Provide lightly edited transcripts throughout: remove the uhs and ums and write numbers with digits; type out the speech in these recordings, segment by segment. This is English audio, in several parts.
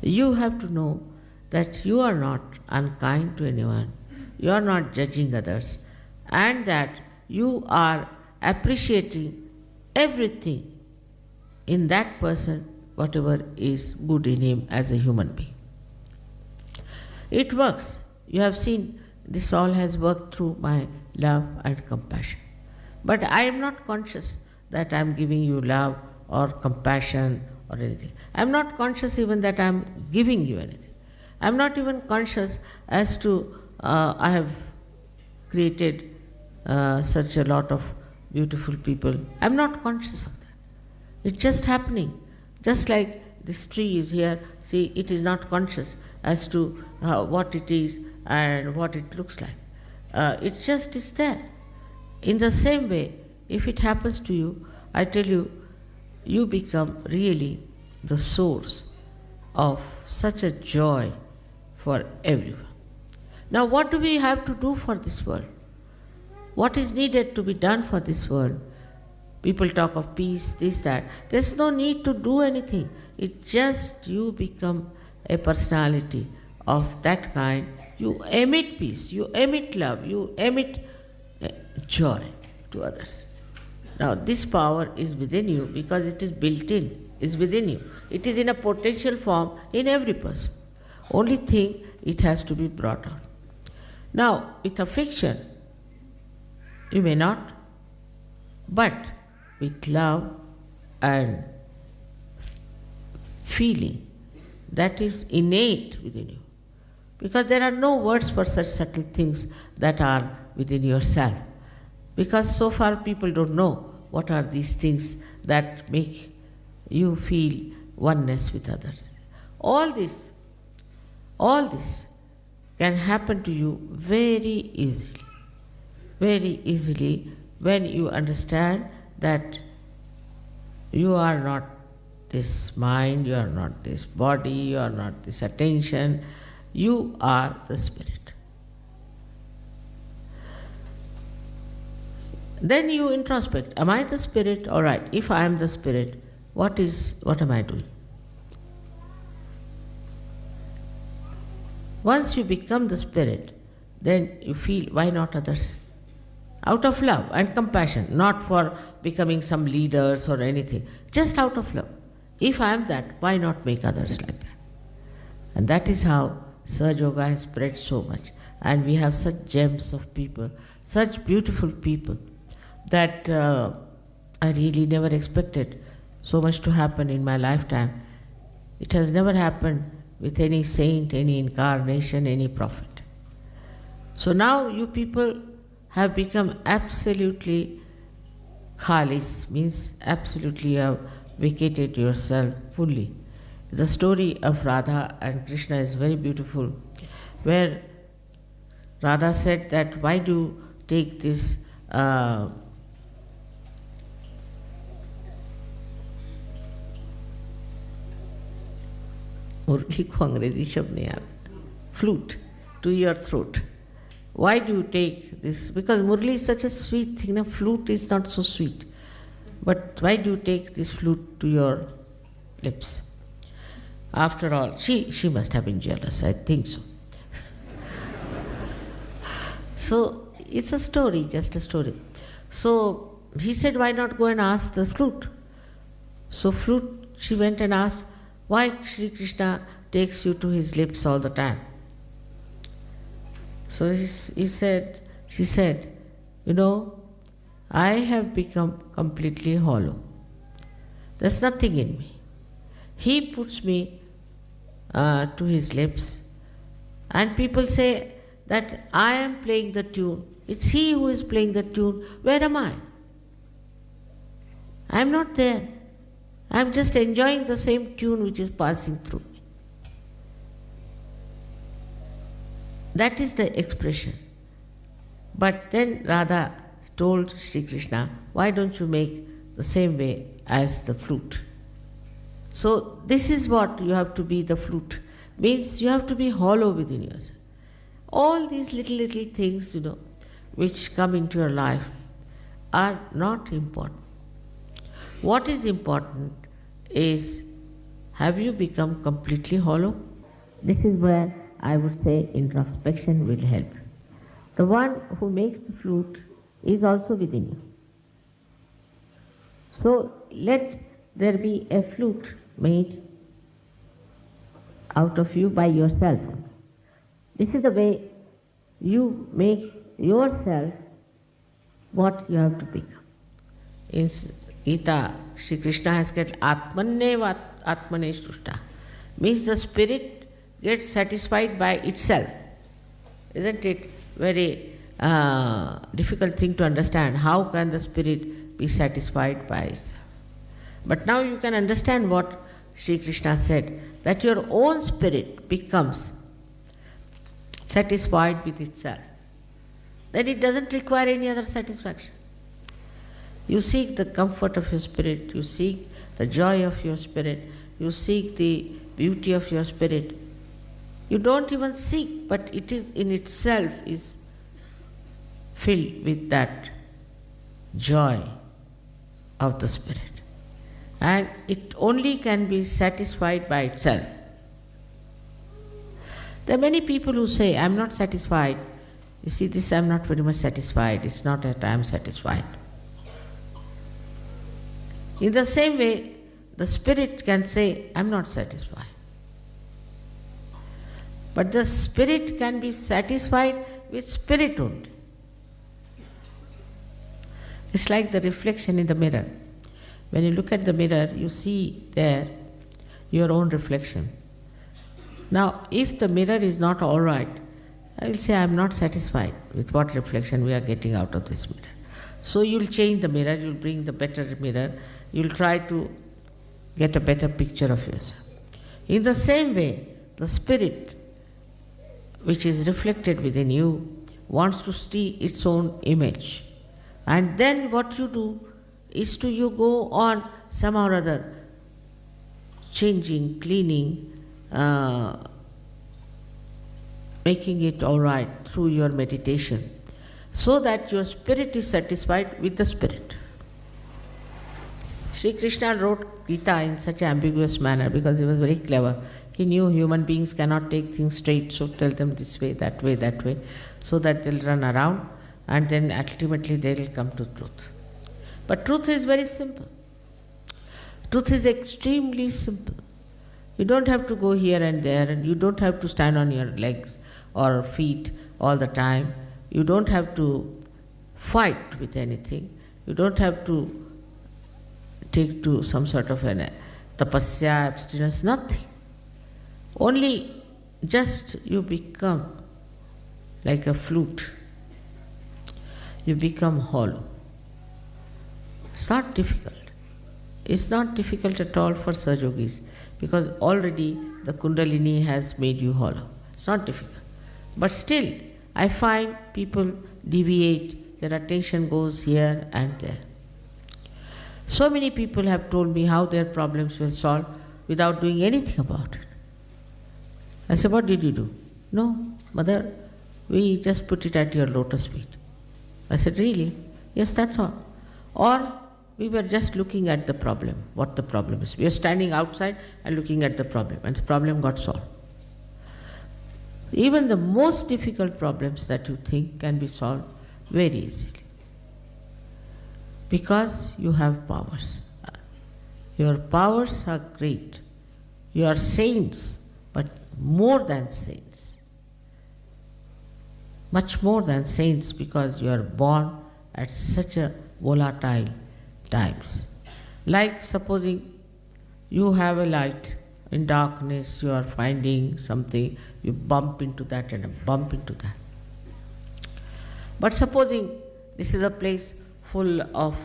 You have to know that you are not unkind to anyone, you are not judging others, and that you are appreciating everything in that person, whatever is good in him as a human being. It works. You have seen this all has worked through my love and compassion. But I am not conscious that I am giving you love or compassion or anything. I am not conscious even that I am giving you anything. I am not even conscious as to I have created such a lot of beautiful people. I am not conscious of that. It's just happening. Just like this tree is here, see, it is not conscious as to what it is and what it looks like. It just is there. In the same way, if it happens to you, I tell you, you become really the source of such a joy for everyone. Now, what do we have to do for this world? What is needed to be done for this world? People talk of peace, this, that. There's no need to do anything. It's just you become a personality of that kind. You emit peace, you emit love, you emit joy to others. Now, this power is within you because it is built in, is within you. It is in a potential form in every person. Only thing, it has to be brought out. Now, with affection, you may not, but with love and feeling, that is innate within you. Because there are no words for such subtle things that are within yourself. Because so far people don't know what are these things that make you feel oneness with others. All this can happen to you very easily when you understand that you are not this mind, you are not this body, you are not this attention, you are the spirit. Then you introspect, am I the spirit? All right, if I am the spirit, what am I doing? Once you become the spirit, then you feel, why not others? Out of love and compassion, not for becoming some leaders or anything, just out of love. If I am that, why not make others like that? And that is how Sahaja Yoga has spread so much. And we have such gems of people, such beautiful people, that I really never expected so much to happen in my lifetime. It has never happened with any saint, any incarnation, any prophet. So now you people have become absolutely khalis, means absolutely you have vacated yourself fully. The story of Radha and Krishna is very beautiful, where Radha said that, why do you take this मुरली को अंग्रेजी शब्द नहीं आता, flute to your throat. Why do you take this? Because Murli is such a sweet thing, na? Flute is not so sweet. But why do you take this flute to your lips? After all, she must have been jealous, I think so. So it's a story, just a story. So he said, why not go and ask the flute? So flute, she went and asked, why Sri Krishna takes you to his lips all the time? So she said, you know, I have become completely hollow. There's nothing in me. He puts me to his lips, and people say that I am playing the tune. It's he who is playing the tune. Where am I? I am not there. I am just enjoying the same tune which is passing through me. That is the expression. But then Radha told Sri Krishna, why don't you make the same way as the flute? So this is what you have to be, the flute. Means you have to be hollow within yourself. All these little things, which come into your life are not important. What is important is Have you become completely hollow? This is where I would say introspection will help. The one who makes the flute is also within you. So let there be a flute made out of you by yourself. This is the way you make yourself what you have to become. In Gita, Sri Krishna has said, Atmaneva Atmane Shtushta. Means the spirit gets satisfied by itself. Isn't it very difficult thing to understand? How can the spirit be satisfied by itself? But now you can understand what Sri Krishna said, that your own spirit becomes satisfied with itself. Then it doesn't require any other satisfaction. You seek the comfort of your spirit, you seek the joy of your spirit, you seek the beauty of your spirit. You don't even seek, but it is in itself is filled with that joy of the spirit. And it only can be satisfied by itself. There are many people who say, I am not satisfied. You see, this I am not very much satisfied. It's not that I am satisfied. In the same way, the spirit can say, I am not satisfied. But the spirit can be satisfied with spirit only. It's like the reflection in the mirror. When you look at the mirror, you see there your own reflection. Now, if the mirror is not all right, I will say I am not satisfied with what reflection we are getting out of this mirror. So you'll change the mirror, you'll bring the better mirror, you'll try to get a better picture of yourself. In the same way, the spirit which is reflected within you wants to see its own image. And then what you do is to you go on somehow or other changing, cleaning, making it all right through your meditation, so that your spirit is satisfied with the spirit. Sri Krishna wrote Gita in such an ambiguous manner because he was very clever. He knew human beings cannot take things straight, so tell them this way, so that they'll run around and then ultimately they will come to truth. But truth is very simple. Truth is extremely simple. You don't have to go here and there, and you don't have to stand on your legs or feet all the time. You don't have to fight with anything. You don't have to take to some sort of an tapasya, abstinence, nothing. Only just you become like a flute. You become hollow. It's not difficult. It's not difficult at all for Sahaja-yogis because already the Kundalini has made you hollow. It's not difficult. But still, I find people deviate, their attention goes here and there. So many people have told me how their problems will solve without doing anything about it. I said, what did you do? No, mother, we just put it at your lotus feet. I said, really? Yes, that's all. Or we were just looking at the problem, what the problem is. We were standing outside and looking at the problem, and the problem got solved. Even the most difficult problems that you think can be solved very easily. Because you have powers. Your powers are great. You are saints, but more than saints. Much more than saints because you are born at such a volatile times. Like supposing you have a light, in darkness you are finding something, you bump into that and bump into that. But supposing this is a place full of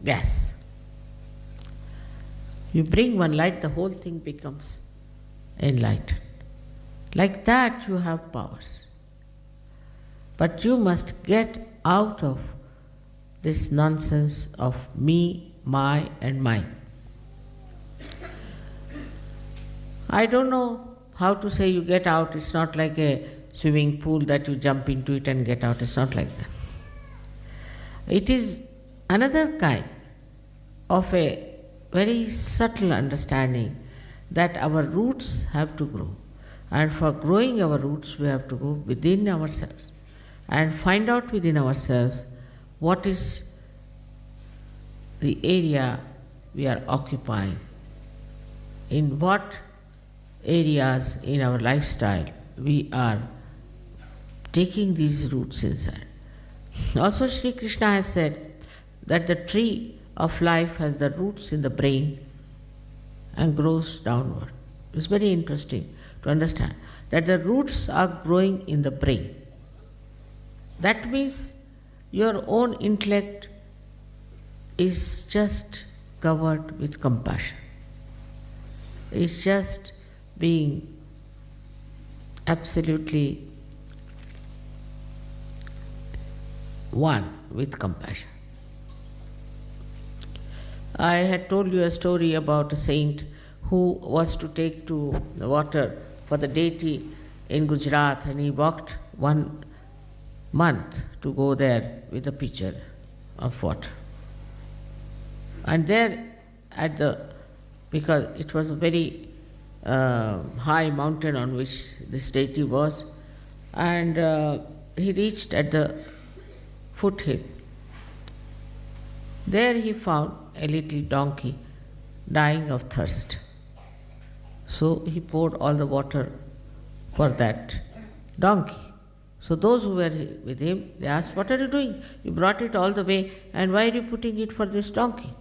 gas. You bring one light, the whole thing becomes enlightened. Like that you have powers. But you must get out of this nonsense of me, my and mine. I don't know how to say you get out. It's not like a swimming pool that you jump into it and get out. It's not like that. It is another kind of a very subtle understanding that our roots have to grow. And for growing our roots, we have to go within ourselves and find out within ourselves what is the area we are occupying, in what areas in our lifestyle we are taking these roots inside. Also, Sri Krishna has said that the tree of life has the roots in the brain and grows downward. It's very interesting to understand that the roots are growing in the brain. That means your own intellect is just covered with compassion. It's just being absolutely one with compassion. I had told you a story about a saint who was to take to the water for the deity in Gujarat, and he walked 1 month to go there with a pitcher of water. And there because it was a very high mountain on which this deity was, and he reached at the foothill. There he found a little donkey dying of thirst. So he poured all the water for that donkey. So those who were with him, they asked, "What are you doing? You brought it all the way, and why are you putting it for this donkey?"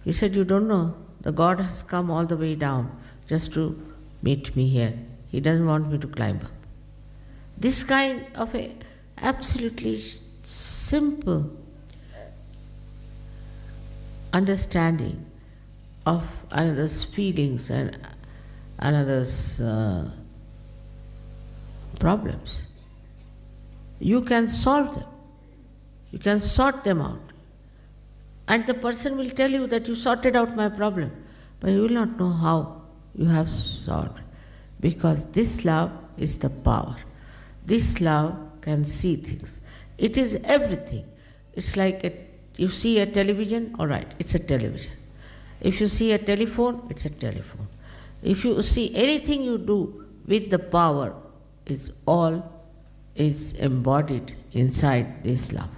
He said, "You don't know, the God has come all the way down just to meet me here. He doesn't want me to climb up." This kind of a absolutely simple understanding of another's feelings and another's problems, you can solve them. You can sort them out. And the person will tell you that you sorted out my problem, but you will not know how you have solved. Because this love is the power. This love can see things. It is everything. It's like you see a television, all right, it's a television. If you see a telephone, it's a telephone. If you see anything you do with the power, is embodied inside this love.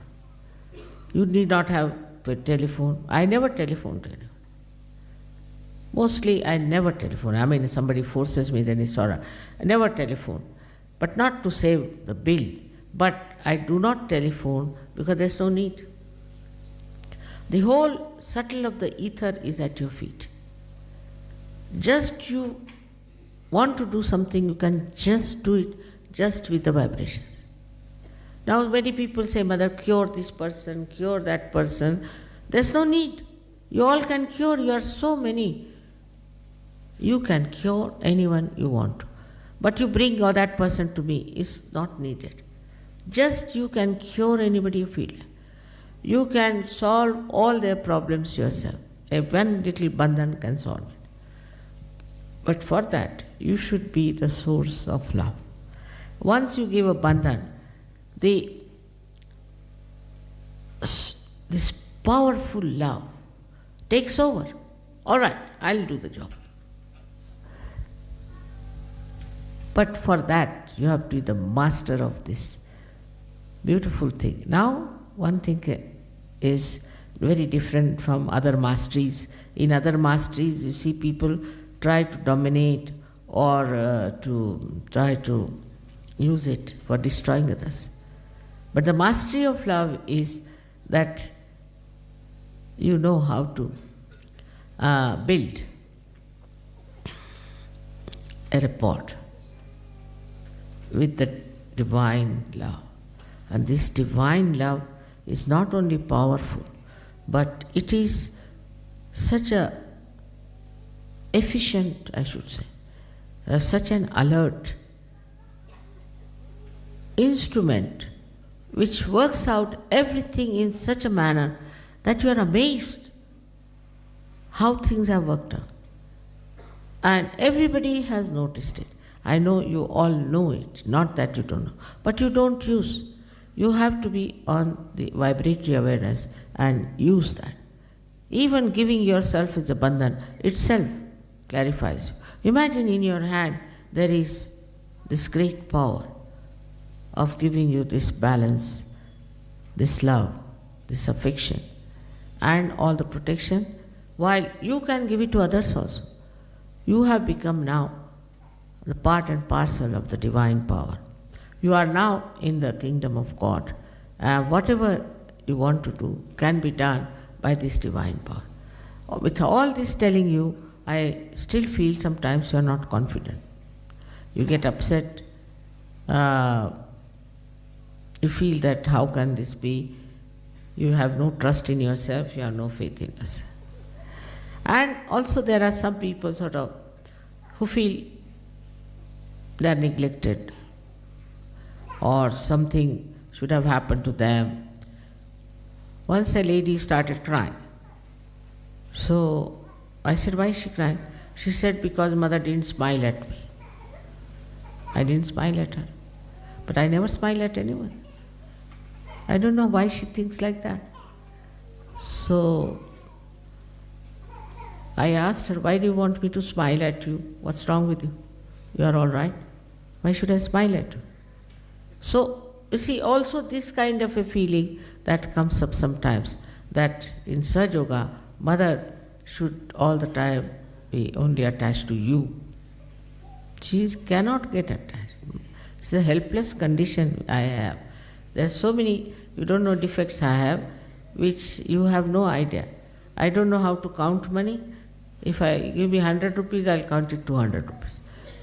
You need not have a telephone. I never telephone to anyone. Mostly I never telephone. I mean, if somebody forces me, then it's all right. I never telephone. But not to save the bill. But I do not telephone because there's no need. The whole subtle of the ether is at your feet. Just you want to do something, you can just do it just with the vibrations. Now many people say, "Mother, cure this person, cure that person." There's no need. You all can cure, you are so many. You can cure anyone you want to. But you bring that person to me, is not needed. Just you can cure anybody you feel. You can solve all their problems yourself. A one little bandhan can solve it. But for that, you should be the source of love. Once you give a bandhan, this powerful love takes over. All right, I'll do the job. But for that, you have to be the master of this beautiful thing. Now, one thing is very different from other masteries. In other masteries, you see people try to dominate or to try to use it for destroying others. But the mastery of love is that you know how to build a rapport with the divine love. And this divine love is not only powerful, but it is such a efficient, I should say, such an alert instrument which works out everything in such a manner that you are amazed how things have worked out. And everybody has noticed it. I know you all know it, not that you don't know, but you don't use. You have to be on the vibratory awareness and use that. Even giving yourself as a bandhan itself clarifies you. Imagine in your hand there is this great power of giving you this balance, this love, this affection, and all the protection, while you can give it to others also. You have become now the part and parcel of the divine power. You are now in the kingdom of God. Whatever you want to do can be done by this divine power. With all this telling you, I still feel sometimes you are not confident. You get upset. You feel that how can this be? You have no trust in yourself, you have no faith in yourself. And also there are some people who feel they are neglected or something should have happened to them. Once a lady started crying. So I said, why is she crying? She said, because mother didn't smile at me. I didn't smile at her. But I never smile at anyone. I don't know why she thinks like that. So I asked her, why do you want me to smile at you? What's wrong with you? You are all right. Why should I smile at you? So, you see, also this kind of a feeling that comes up sometimes, that in Sahaja Yoga, mother should all the time be only attached to you. She cannot get attached. It's a helpless condition I have. There are so many, you don't know, defects I have, which you have no idea. I don't know how to count money. If I give me 100 rupees, I'll count it 200 rupees.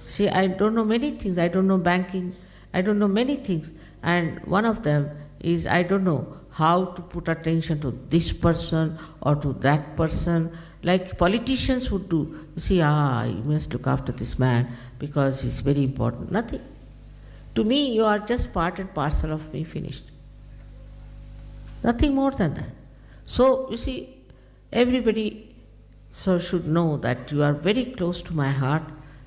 See, I don't know many things. I don't know banking. I don't know many things. And one of them is I don't know how to put attention to this person or to that person, like politicians would do. You see, you must look after this man because he's very important. Nothing. To me, you are just part and parcel of me, finished. Nothing more than that. So, you see, everybody should know that you are very close to my heart.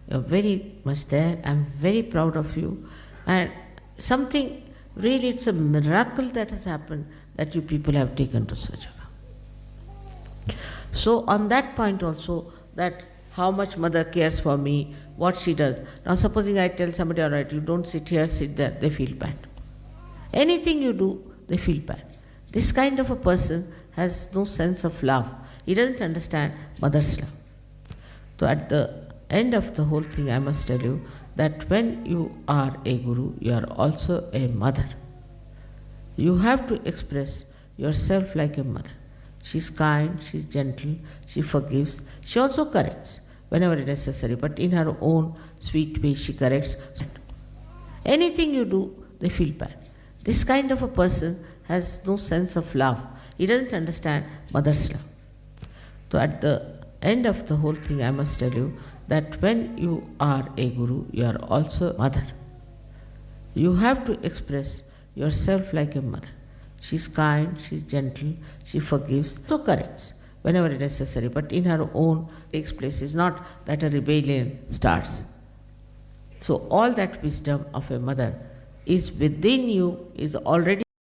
You are very much there. I am very proud of you. And something, really, it's a miracle that has happened that you people have taken to Sahaja Yoga. So, on that point also, that how much mother cares for me, what she does. Now, supposing I tell somebody, all right, you don't sit here, sit there, they feel bad. Anything you do, they feel bad. This kind of a person has no sense of love. He doesn't understand mother's love. So, at the end of the whole thing, I must tell you that when you are a guru, you are also a mother. You have to express yourself like a mother. She's kind, she's gentle, she forgives, she also corrects whenever necessary, but in her own sweet way she corrects. Anything you do, they feel bad. This kind of a person has no sense of love. He doesn't understand mother's love. So at the end of the whole thing, I must tell you that when you are a guru, you are also a mother. You have to express yourself like a mother. She's kind, she's gentle, she forgives, so corrects whenever necessary, but in her own takes place. It's not that a rebellion starts. So all that wisdom of a mother is within you, is already